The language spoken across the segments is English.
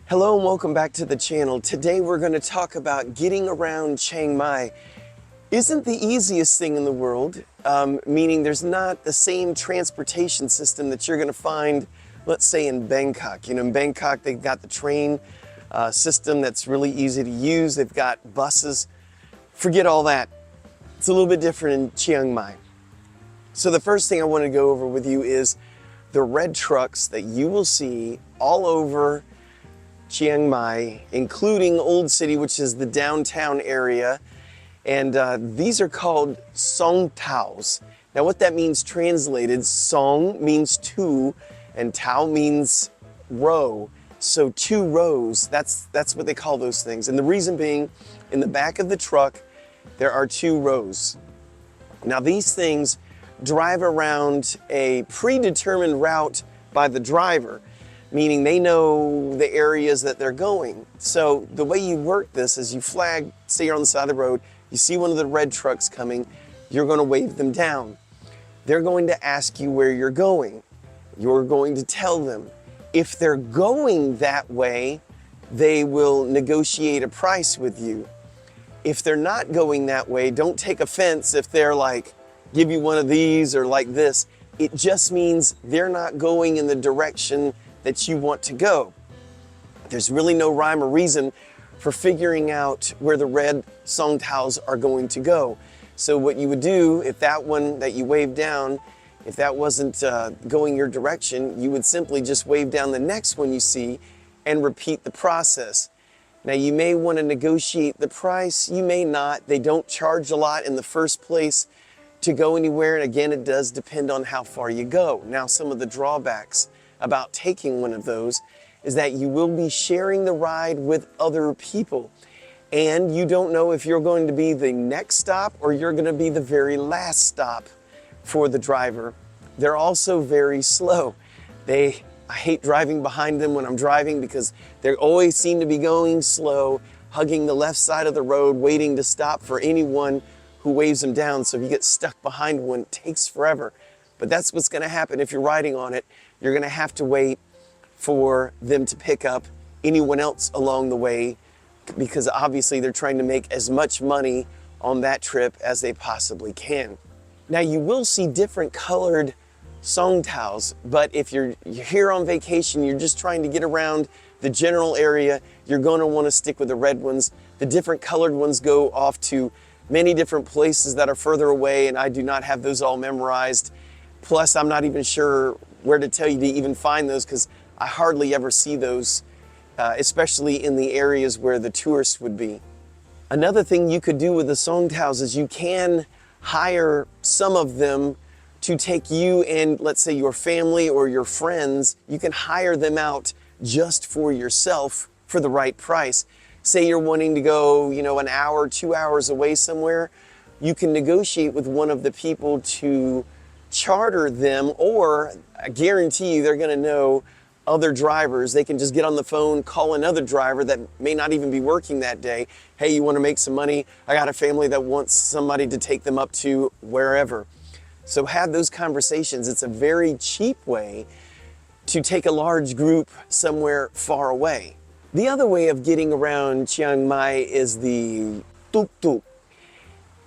Hello and welcome back to the channel. Today we're going to talk about getting around Chiang Mai. Isn't the easiest thing in the world, meaning there's not the same transportation system that you're going to find, let's say in Bangkok. You know, in Bangkok they've got the train system that's really easy to use. They've got buses. Forget all that. It's a little bit different in Chiang Mai. So the first thing I want to go over with you is the red trucks that you will see all over Chiang Mai, including Old City, which is the downtown area. And these are called song taos. Now what that means translated, song means two and tao means row. So two rows, that's what they call those things. And the reason being, in the back of the truck, there are two rows. Now these things drive around a predetermined route by the driver, meaning they know the areas that they're going. So the way you work this is you flag, say you're on the side of the road, you see one of the red trucks coming, you're going to wave them down. They're going to ask you where you're going. You're going to tell them. If they're going that way, they will negotiate a price with you. If they're not going that way, don't take offense if they're like, give you one of these or like this. It just means they're not going in the direction that you want to go. There's really no rhyme or reason for figuring out where the red song taos are going to go. So what you would do, if that one that you waved down, if that wasn't going your direction, you would simply just wave down the next one you see and repeat the process. Now you may want to negotiate the price, you may not. They don't charge a lot in the first place to go anywhere, and again, it does depend on how far you go. Now some of the drawbacks about taking one of those is that you will be sharing the ride with other people, and you don't know if you're going to be the next stop or you're going to be the very last stop for the driver. They're also very slow. I hate driving behind them when I'm driving because they always seem to be going slow, hugging the left side of the road, waiting to stop for anyone who waves them down. So if you get stuck behind one, it takes forever. But that's what's going to happen if you're riding on it. You're going to have to wait for them to pick up anyone else along the way, because obviously they're trying to make as much money on that trip as they possibly can. Now you will see different colored song taos, but if you're here on vacation, you're just trying to get around the general area, you're going to want to stick with the red ones. The different colored ones go off to many different places that are further away, and I do not have those all memorized. Plus, I'm not even sure where to tell you to even find those because I hardly ever see those, especially in the areas where the tourists would be. Another thing you could do with the song taos is you can hire some of them to take you and, let's say, your family or your friends. You can hire them out just for yourself for the right price. Say you're wanting to go, an hour, 2 hours away somewhere, you can negotiate with one of the people to charter them, or I guarantee you they're going to know other drivers. They can just get on the phone, call another driver that may not even be working that day. Hey, you want to make some money? I got a family that wants somebody to take them up to wherever. So have those conversations. It's a very cheap way to take a large group somewhere far away. The other way of getting around Chiang Mai is the tuk tuk.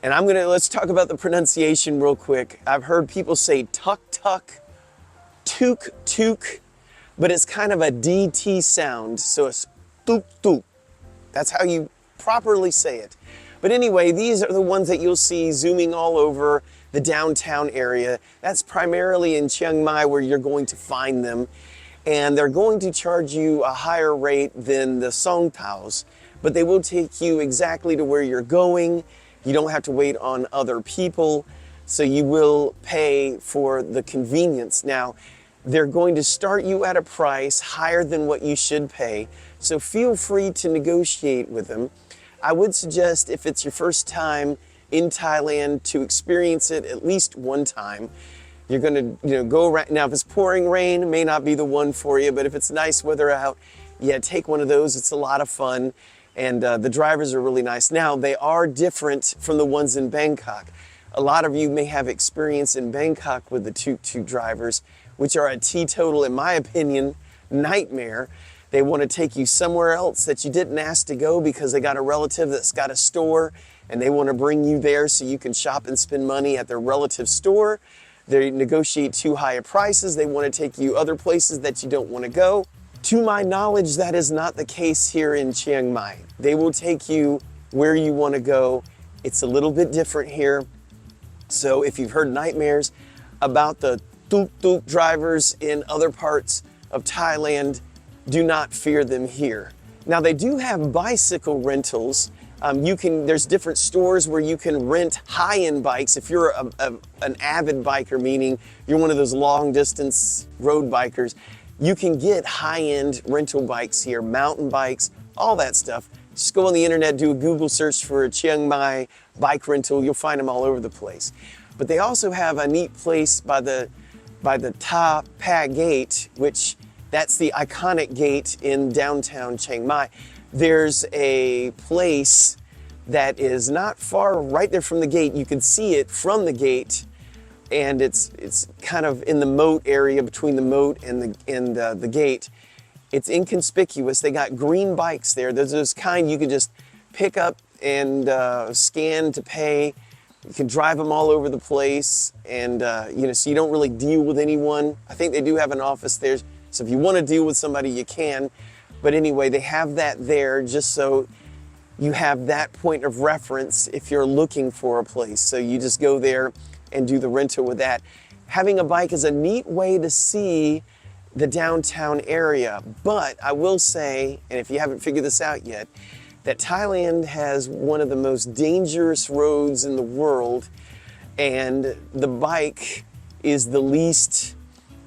And let's talk about the pronunciation real quick. I've heard people say tuk tuk, tuk tuk, but it's kind of a DT sound, so it's tuk tuk. That's how you properly say it. But anyway, these are the ones that you'll see zooming all over the downtown area. That's primarily in Chiang Mai where you're going to find them. And they're going to charge you a higher rate than the song taos, but they will take you exactly to where you're going. You don't have to wait on other people, so you will pay for the convenience. Now, they're going to start you at a price higher than what you should pay, so feel free to negotiate with them. I would suggest, if it's your first time in Thailand, to experience it at least one time. You're going to go around. Now, if it's pouring rain, it may not be the one for you, but if it's nice weather out, yeah, take one of those. It's a lot of fun, and the drivers are really nice. Now, they are different from the ones in Bangkok. A lot of you may have experience in Bangkok with the tuk-tuk drivers, which are a teetotal, in my opinion, nightmare. They want to take you somewhere else that you didn't ask to go because they got a relative that's got a store and they want to bring you there so you can shop and spend money at their relative store. They negotiate too high prices. They want to take you other places that you don't want to go. To my knowledge, that is not the case here in Chiang Mai. They will take you where you want to go. It's a little bit different here. So if you've heard nightmares about the tuk-tuk drivers in other parts of Thailand, do not fear them here. Now they do have bicycle rentals. There's different stores where you can rent high-end bikes. If you're an avid biker, meaning you're one of those long-distance road bikers, you can get high-end rental bikes here, mountain bikes, all that stuff. Just go on the internet, do a Google search for a Chiang Mai bike rental. You'll find them all over the place. But they also have a neat place by the Ta Pa Gate, which that's the iconic gate in downtown Chiang Mai. There's a place that is not far right there from the gate. You can see it from the gate, and it's kind of in the moat area between the moat and the gate. It's inconspicuous. They got green bikes there. There's those kind you can just pick up and scan to pay. You can drive them all over the place, and so you don't really deal with anyone. I think they do have an office there, so if you want to deal with somebody, you can. But anyway, they have that there just so you have that point of reference if you're looking for a place. So you just go there and do the rental with that. Having a bike is a neat way to see the downtown area. But I will say, and if you haven't figured this out yet, that Thailand has one of the most dangerous roads in the world, and the bike is the least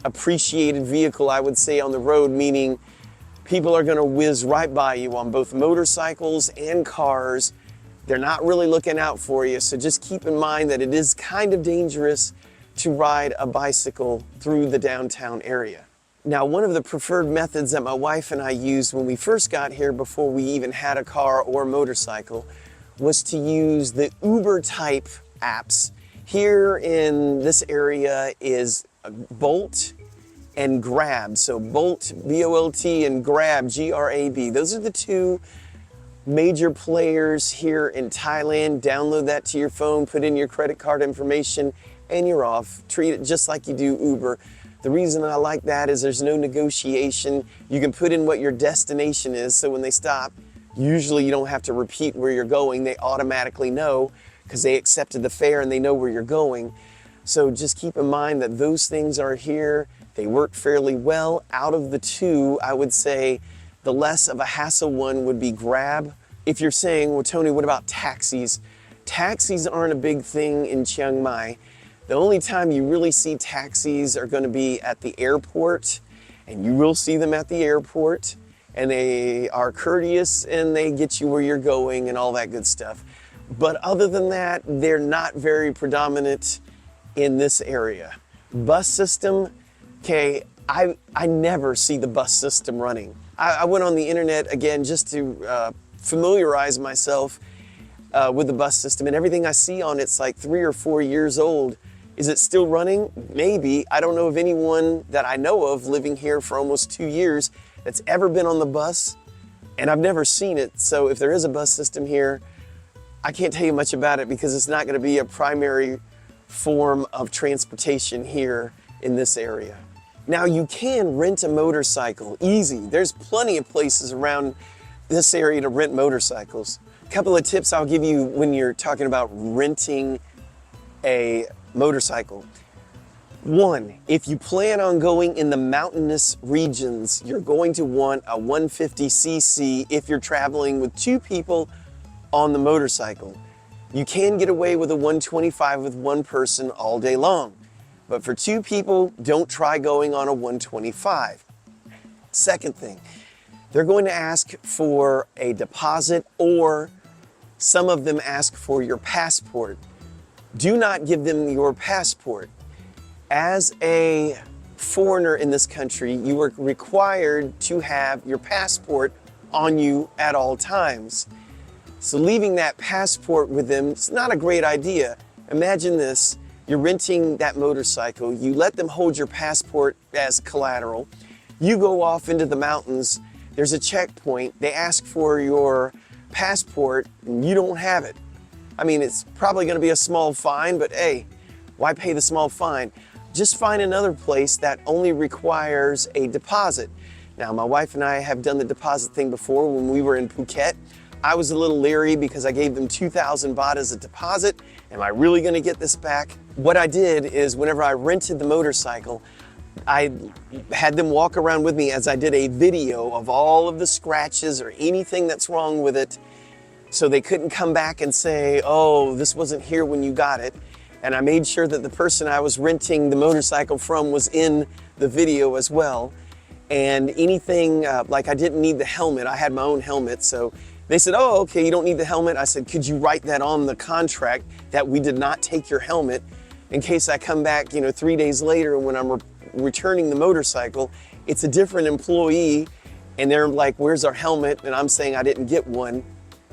appreciated vehicle, I would say, on the road, meaning people are gonna whiz right by you on both motorcycles and cars. They're not really looking out for you, so just keep in mind that it is kind of dangerous to ride a bicycle through the downtown area. Now, one of the preferred methods that my wife and I used when we first got here, before we even had a car or a motorcycle, was to use the Uber type apps. Here in this area is Bolt and Grab. So Bolt, B-O-L-T, and Grab, G-R-A-B. Those are the two major players here in Thailand. Download that to your phone, put in your credit card information, and you're off. Treat it just like you do Uber. The reason I like that is there's no negotiation. You can put in what your destination is, so when they stop, usually you don't have to repeat where you're going. They automatically know because they accepted the fare and they know where you're going. So just keep in mind that those things are here. They work fairly well. Out of the two, I would say the less of a hassle one would be Grab. If you're saying, well, Tony, what about taxis? Taxis aren't a big thing in Chiang Mai. The only time you really see taxis are going to be at the airport, and you will see them at the airport, and they are courteous and they get you where you're going and all that good stuff. But other than that, they're not very predominant in this area. Bus system, okay, I never see the bus system running. I went on the internet again just to familiarize myself with the bus system, and everything I see on it's like 3 or 4 years old. Is it still running? Maybe. I don't know of anyone that I know of living here for almost 2 years that's ever been on the bus, and I've never seen it. So if there is a bus system here, I can't tell you much about it because it's not going to be a primary form of transportation here in this area. Now, you can rent a motorcycle, easy. There's plenty of places around this area to rent motorcycles. A couple of tips I'll give you when you're talking about renting a motorcycle. One, if you plan on going in the mountainous regions, you're going to want a 150cc if you're traveling with 2 people on the motorcycle. You can get away with a 125 with 1 person all day long, but for 2 people, don't try going on a 125. Second thing, they're going to ask for a deposit, or some of them ask for your passport. Do not give them your passport. As a foreigner in this country, you are required to have your passport on you at all times. So leaving that passport with them is not a great idea. Imagine this, you're renting that motorcycle, you let them hold your passport as collateral, you go off into the mountains, there's a checkpoint, they ask for your passport, and you don't have it. I mean, it's probably going to be a small fine, but hey, why pay the small fine? Just find another place that only requires a deposit. Now, my wife and I have done the deposit thing before when we were in Phuket. I was a little leery because I gave them 2,000 baht as a deposit. Am I really going to get this back? What I did is whenever I rented the motorcycle, I had them walk around with me as I did a video of all of the scratches or anything that's wrong with it, so they couldn't come back and say, oh, this wasn't here when you got it. And I made sure that the person I was renting the motorcycle from was in the video as well. And anything, like I didn't need the helmet, I had my own helmet, so they said, oh, okay, you don't need the helmet. I said, could you write that on the contract that we did not take your helmet in case I come back, 3 days later when I'm returning the motorcycle, it's a different employee and they're like, where's our helmet? And I'm saying I didn't get one.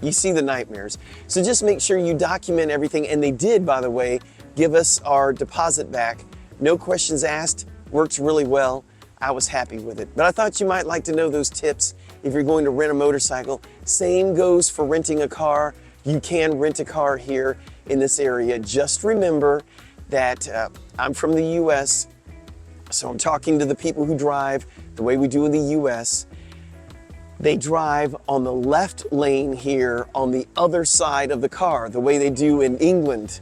You see the nightmares. So just make sure you document everything. And they did, by the way, give us our deposit back. No questions asked, worked really well. I was happy with it. But I thought you might like to know those tips if you're going to rent a motorcycle. Same goes for renting a car. You can rent a car here in this area. Just remember that I'm from the US, so I'm talking to the people who drive the way we do in the US. They drive on the left lane here on the other side of the car, the way they do in England.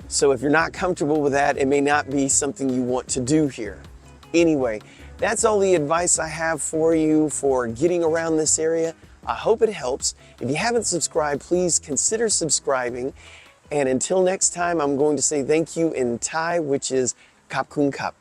So if you're not comfortable with that, it may not be something you want to do here. Anyway, that's all the advice I have for you for getting around this area. I hope it helps. If you haven't subscribed, please consider subscribing. And until next time, I'm going to say thank you in Thai, which is Khap Kun Khap.